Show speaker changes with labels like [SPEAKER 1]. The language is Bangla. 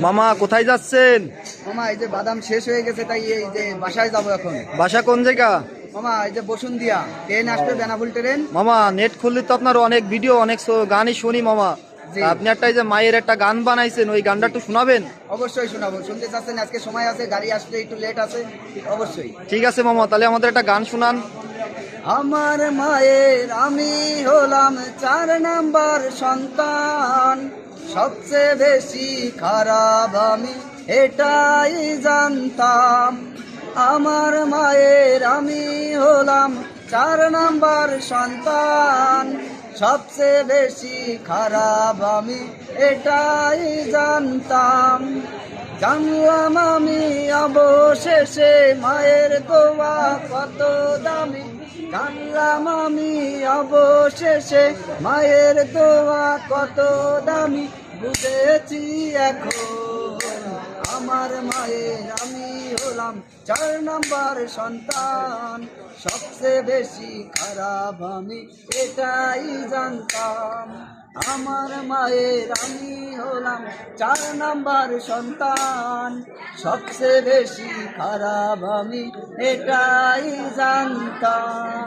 [SPEAKER 1] মামা কোথায় যাচ্ছেন?
[SPEAKER 2] মামা এই যে বাদাম শেষ হয়ে গেছে, তাই এই যে বাসায় যাবো এখন।
[SPEAKER 1] বাসা কোন জায়গা?
[SPEAKER 2] মামা এই যে বসুন্ধিয়া ট্রেন আসবে, বেনাপুল ট্রেন।
[SPEAKER 1] মামা নেট খুললে তো আপনার অনেক ভিডিও, অনেক গানই শুনি মামা।
[SPEAKER 2] জি।
[SPEAKER 1] তা আপনি একটা এই যে মায়ের একটা গান বানাইছেন, ওই গানটা একটু শোনাবেন?
[SPEAKER 2] অবশ্যই শোনাবো। শুনতে চাচ্ছেন? আজকে সময় আছে, গাড়ি আসতে একটু লেট আছে। অবশ্যই।
[SPEAKER 1] ঠিক আছে মামা, তাহলে আমাদের একটা গান শোনান।
[SPEAKER 2] আমার মায়ের আমি হলাম 4 নাম্বার সন্তান, সবচেয়ে বেশি খারাপ আমি এটাই জানতাম। আমার মায়ের আমি হলাম 4 নাম্বার সন্তান, সবচেয়ে বেশি খারাপ আমি এটাই জানতাম। জানলাম আমি অবশেষে মায়ের দোয়া কত দামি, জানলাম আমি অবশেষে মায়ের দোয়া কত দামি, বুঝেছি এখন আমার মায়ের আমি হলাম 4 নাম্বার সন্তান, সবচেয়ে বেশি খারাপ আমি এটাই জানতাম। আমার মায়ের আমি হলাম 4 নাম্বার সন্তান, সবচেয়ে বেশি খারাপ আমি এটাই জানতাম।